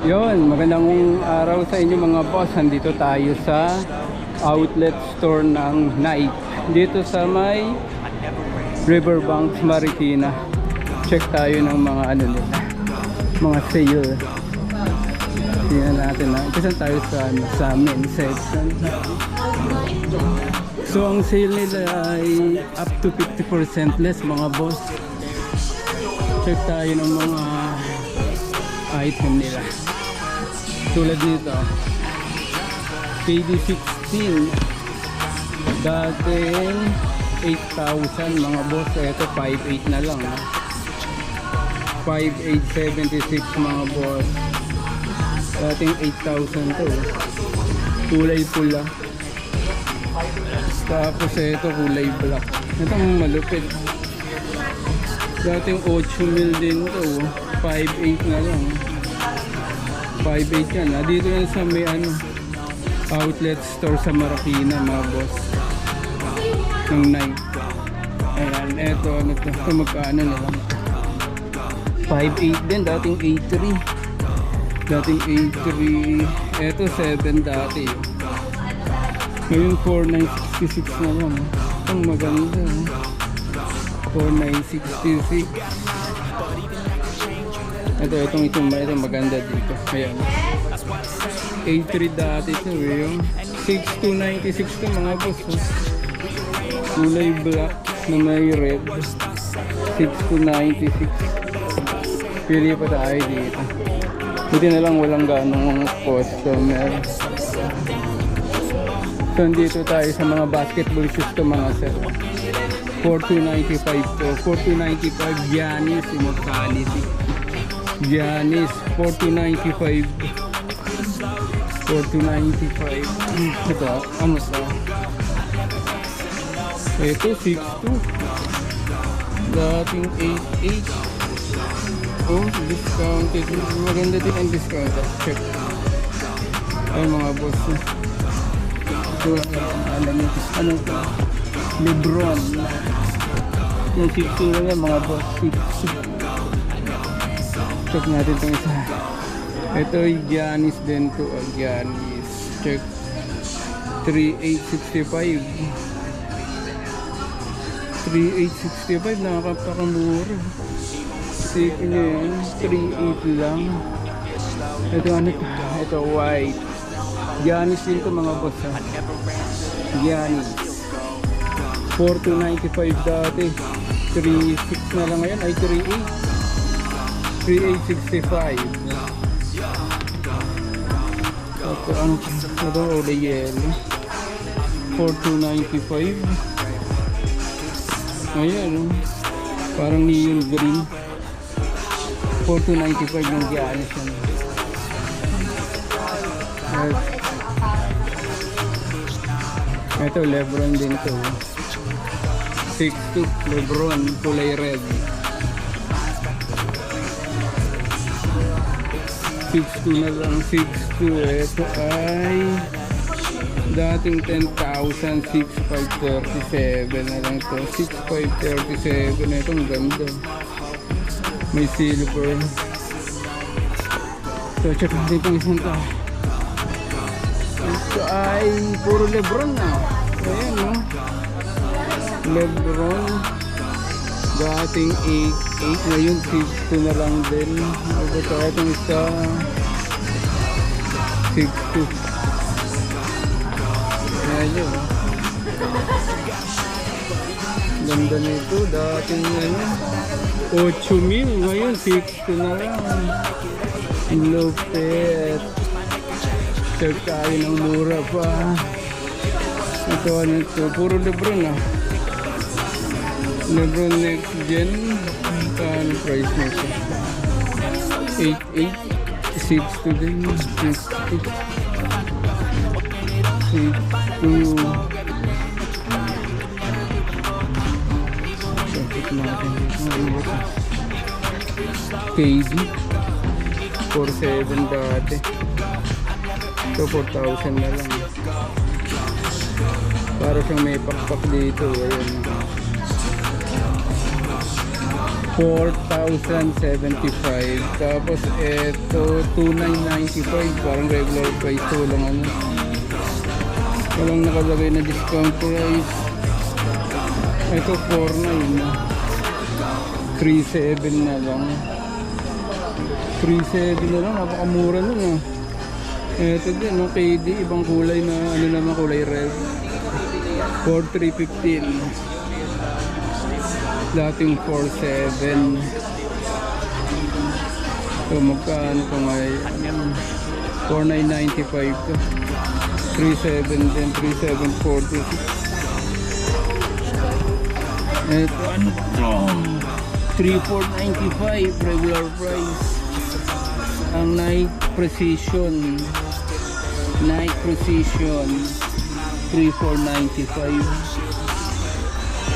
Yon, magandang araw sa inyo mga boss. Nandito tayo sa outlet store ng Nike. Dito sa may Riverbanks, Marikina. Check tayo ng mga ano nila, mga sale. Tingnan natin na. Kasi tayo sa men's section. So ang sale nila ay up to 50% less mga boss. Check tayo ng mga item nila. Tulad nito, KD16 dating 8,000 mga boss. Ito 5,800 na lang, 5,876 mga boss. Dating 8,000 to, kulay pula. Tapos ito kulay black. Ito malupit, dating 8,000 din to, 5,800 na lang, 5,800 yan. Dito yan sa may outlet store sa Marikina mga boss ng Nike. Ayan, eto ito magkano na lang, 5,800 din, dating 8,300. Eto 7 dati, ngayon 4,966 na lang. Ang maganda, 4,966. Itong maganda dito. Ayan, 8,300 dati ito, yung 6,296 ito mga boss. Kulay black na may red, 6,296. Pili pa tayo dito. Buti na lang walang ganong customer. So dito tayo sa mga basketball shoes to mga sir. 4,295 to, 4,295 Giannis Immortality. Giannis 4,295. 4,295. Ito, ano to? Ito 6,200. Dating 8,800. Oh, discounted. Maganda din ang discount. Check. Ay mga boss. Ito, ano to? Lebron. Yung 6,200 lang yan mga boss. 6,200. Check natin itong isa. Ito yung Giannis din to. Giannis. Check. 3,865. 3,865. Nakakapakamura. Sipin nyo yan. 3,800 lang. Ito ano ito? Ito white. Giannis din to mga boss ha. Giannis. 4,295 dati. 3,600 na lang ngayon. Ay 3,800. 3,865. Ito ang ulay yellow, 4,295. Ayan, parang neon green, 4,295 ng Giannis yan. Ito Lebron din to, 6,200 Lebron, kulay red, 6,200 na lang, 6,200. Ito ay dating 10,000, 6,537 na lang ito, 6,537. Ito ang ganda, may silver. So check natin itong isang to. Ito ay puro Lebron na. Ayan no, Lebron dating 8,800, ngayon 6,200 na lang din. Ito itong isa 6,200. Ayan, ganda nito, dating 8,000, ngayon 6,200 na lang. Lupit. Check tayo ng mura pa. Ito ano ito, puro Lebron na. Lebron next gen. Ano price nito? 8,800. 6,200 din. 6,200. 6,200. Check natin dito. KD 4,700 dati. Ito 4,000 na lang. Para siyang may pakpak dito. Ayan. 4,075. Tapos ito 2,995, parang regular price to, walang nakalagay na discount price. Ito 4,900 na, 3,700 na lang, 3,700 na lang, napakamura nun. Ito din, no, KD, ibang kulay na ano naman, kulay red, 4,315. Dating 4,700. So magkano pa ngayon? 4,995 to. 3,700 din, 3,746. Ito ano to? 3,495 regular price. Ang Nike Precision, 3,495.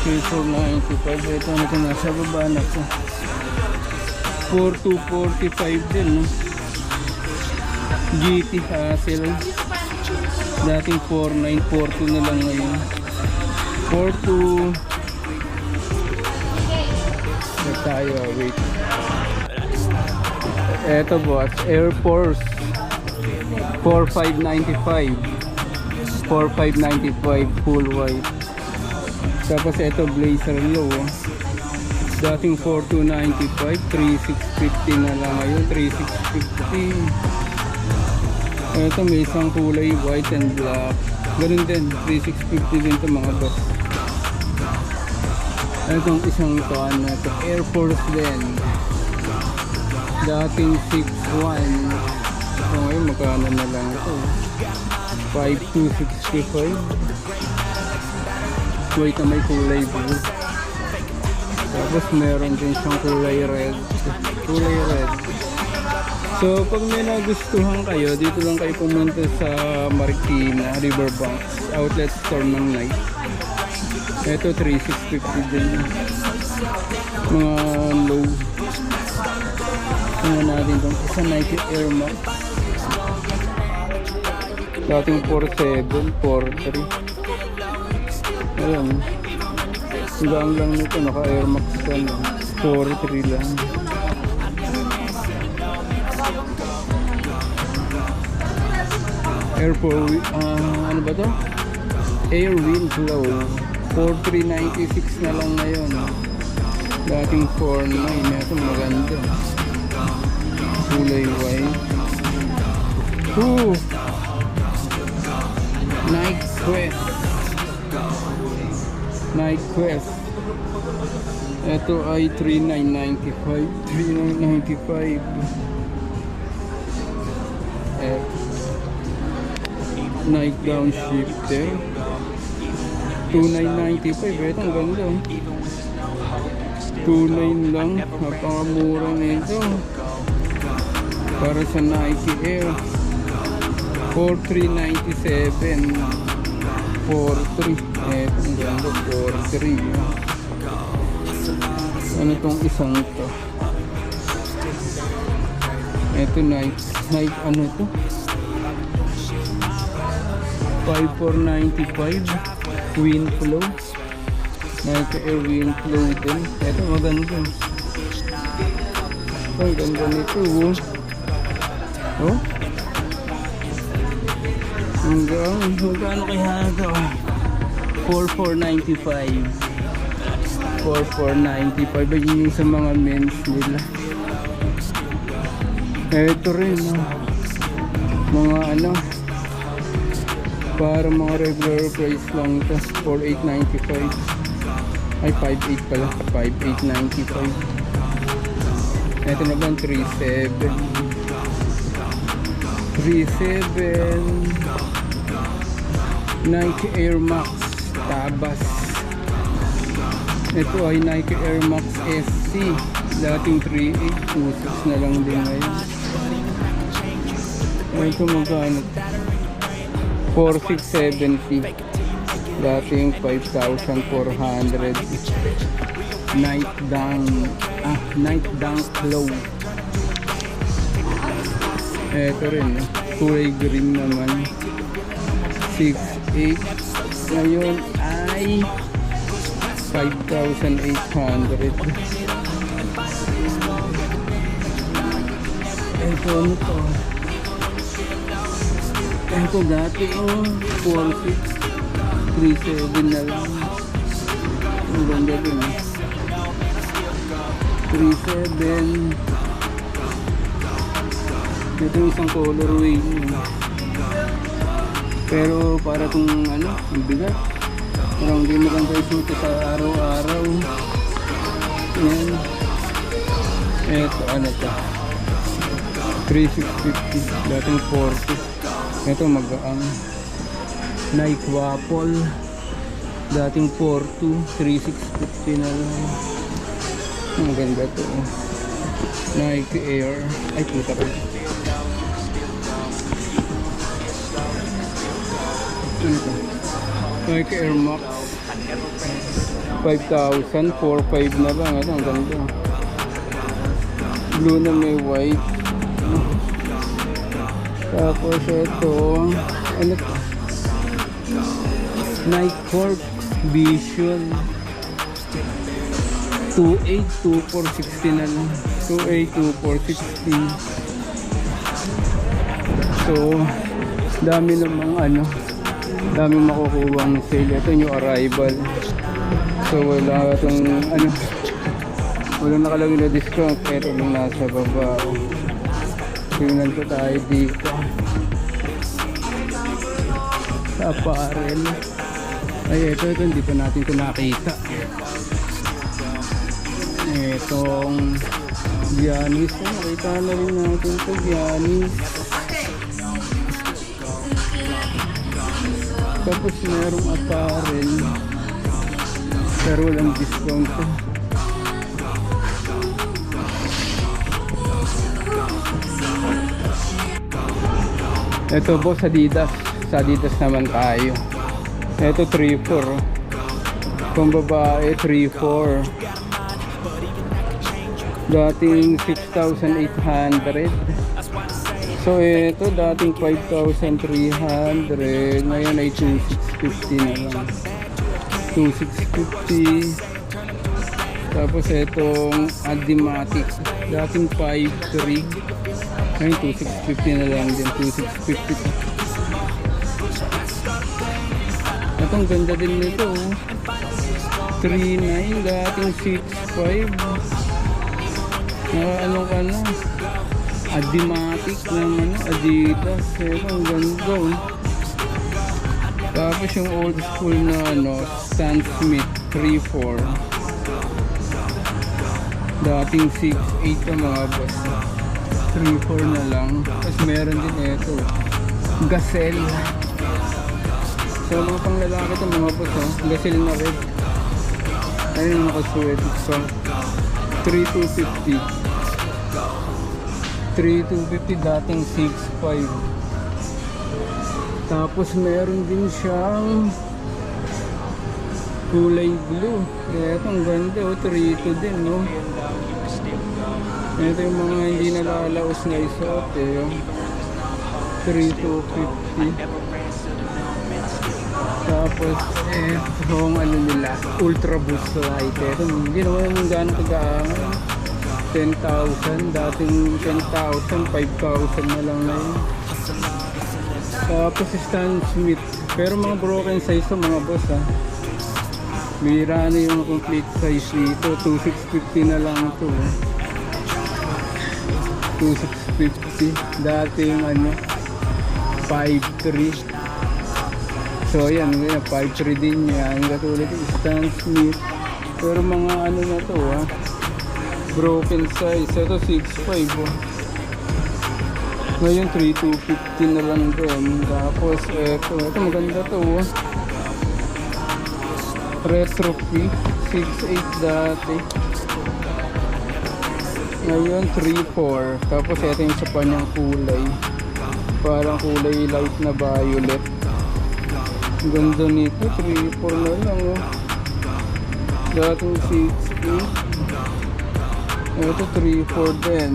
3,495. Ito ano ito, nasa baba na ito, 4,245 din, no? GT Hassel, dating 4,942 na lang ngayon, 4,2. Tayo, wait. Eto boss, Air Force 4,595, 4,595 full white. Tapos ito Blazer low, dating 4,295, 3,650 na lang ngayon, 3,650. Ito may isang kulay white and black, ganun din, 3,650 din ito mga boss. Itong isang ito, ano ito, Air Force din, dating 6,100. So ngayon magkano na lang ito, 5,265. White na may kulay blue. Tapos meron din siyang kulay red. So pag may nagustuhan kayo, dito lang kayo pumunta sa Marikina, Riverbanks outlet store ng Nike. Ito 3,650 din. Mga low. Tingnan natin itong isa, Nike Air Max. Dating 4,700, 4,300. Ayan, hanggang lang nito, naka Air Max ka lang, 4,300 lang. Ano ba to? Air Winslow, 4,396 na lang ngayon. Dating 4,900. Ito maganda, kulay white. Nike Quest. Ito ay 3,995. 3,995. Nike Downshifter 2,995. Ito ang ganda, 2,900 lang, napakamura nito para sa Nike Air. 4,397, 4,300. Eto ang ganda, 4,300. Ano tong isang to? Eto Nike ano to? 5,495 Winflow. Nike Air Winflow din. Eto maganda. Ang ganda nito, oh. Magkano kaya ito? 4,495. 4,495. Yun yung sa mga men's nila. Ito rin, mga ano, para mga regular price lang ito, 4,895. Ay 5,800 pala, 5,895. Ito naman 3,700. Nike Air Max Tabas. Ito ay Nike Air Max SC, dating 3,826 na lang din ngayon. Ito magkano? 4,670, dating 5,400. Night Dunk Low. Ito rin, kulay green naman, 6,800. Ngayon ay 5,800. Ito ano to? Ito dati 4637 na lang. Ang ganda din 37. Ito yung isang colorway pero para kung ano, ang bigat. Parang hindi maganda isuot sa araw-araw. Yan. Ito ano to? 3650, dating 40. Ito mag-ang Nike Waffle, dating 42, 3650 na lang. Ang ganda to. Nike Air. Ay puta ko. Ano to? Nike Air Max 5,000, 4,500 na lang. Ito ang ganda. Blue na may white. Tapos ito ano to? Nike Corp Vision 282460 na lang. 282460. So dami namang ano, dami makukuha ang sale. Ito yung arrival. So wala itong ano, walang nakalagay na discount. Ito yung nasa baba. Tingnan ko tayo dito sa apparel. Ay ito hindi pa natin ito nakita. Itong Giannis, nakita na rin natin ito Giannis. Tapos merong apparel pero walang discount to. Ito boss, Adidas. Sa Adidas naman tayo. Ito 3-4. Kung babae 3-4. Dating 6,800. So ito dating 5,300. Ngayon ay 2,650 na lang. 2,650. Tapos itong Adimatic. Dating 5,300. Ngayon 2,650 na lang din. 2,650. Itong ganda din nito. 3,900. Dating 6,500. Ano ka na? Adimatic ng ano, Adidas. Ito ang ganda. Tapos yung old school na ano, Stan Smith 3-4. Dating 6-8 ang mga boss. 3-4 na lang. Tapos meron din ito, Gazelle. So mga pang lalaki ito mga boss, Gazelle na red. Ayun yung nakasuwet pa. 3,250. 3,250 dating 6,500. Tapos meron din siyang kulay blue. Ito ang ganda, 3,200 din, no? Ito yung mga hindi nalalaos na isuot, 3,250. Tapos itong ano nila, Ultra Boost Light. Ito hindi naman yung gano'ng kagaangan. 10,000, dating 10,000, 5,000 na lang na yun. Tapos Stan Smith, pero mga broken size to mga boss Mira na yung complete size dito. 2,650 na lang ito. 2,650. Dating ano, 5,300. So ayan, 5,300 din yan. Katulad yung Stan Smith. Pero mga ano na to broken size. Ito 6,500 Ngayon 3,250 na lang din. Tapos ito maganda to Retro P 6,800 dati. Ngayon 3,400. Tapos ito yung sa panyang kulay. Parang kulay light na violet. Ganda nito, 3,400 na lang Dating 6,800. Ito 3,400 din.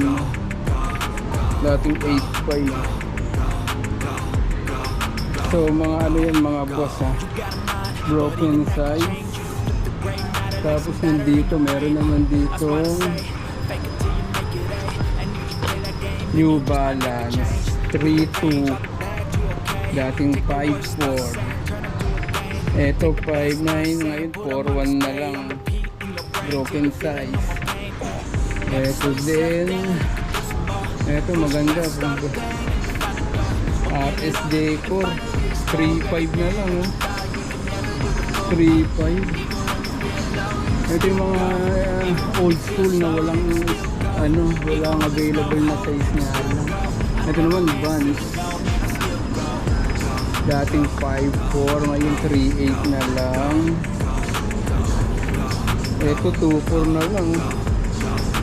Dating 8,500. So mga ano yan mga boss broken size. Tapos nandito meron naman dito New Balance 3.2, dating 5.4. Eto 5.9, ngayon 4.1 na lang, broken size. Eto din, eto maganda, RS Decor 3.5 na lang, oh. 3.5. Ito yung mga old school na walang walang available na size nga lang. Ito naman Vans, dating 5.4, ngayon 3.8 na lang. Ito 2.4 na lang,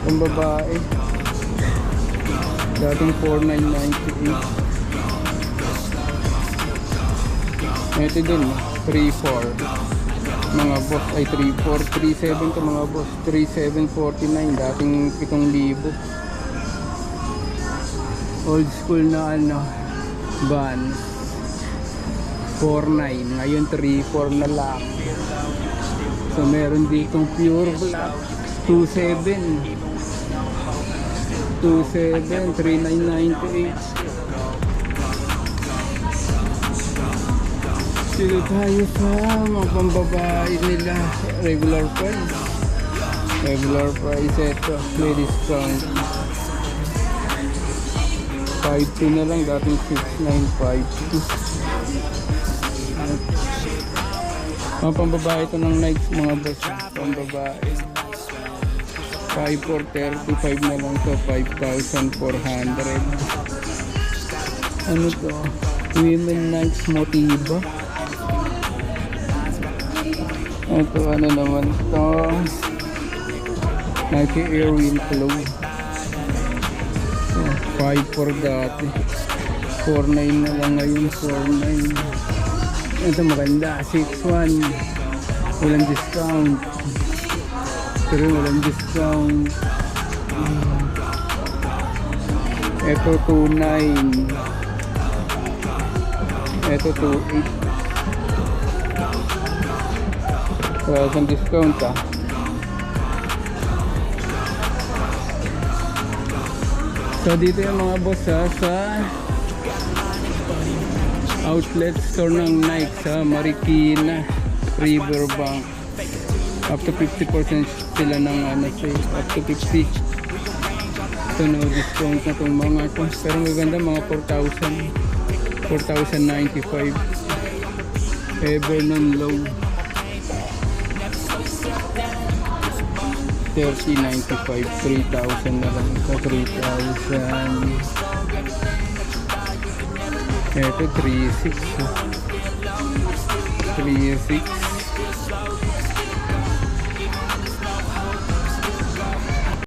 ang babae, dating 4.998. Ito din 3.4 mga boss, ay 3.4, 3.7 to mga boss, 3.749, dating 7,000. Old school na Vans 4.9, ngayon 3.4 na lang. So meron ditong pure black 2.7, 3.998. Dito tayo sa mga pambabae nila, regular price. Regular price, ito may discount 5.2 na lang, dating 6.952. Mga pambabae ito ng Nike mga boss, pambabae 5.4, 35 na lang to, 5,400. Ano to? Women Nike Motiva. Ito ano naman to, Nike Airwind Flow, 5.4 dati, 4.9 na lang ngayon, 4.9. Ito maganda, 6.1, walang discount, pero walang discount. Ito 2.9, ito 2.8. Isang discount So dito yung mga boss sa outlet store ng Nike sa Marikina, Riverbank. Up to 50% sila ng up to 50. So no discount na itong mga ito, pero maganda, mga 4,095. Ever non low 30.95, 3,000 na lang ito, 3,000. Ito 3.6, 3.6.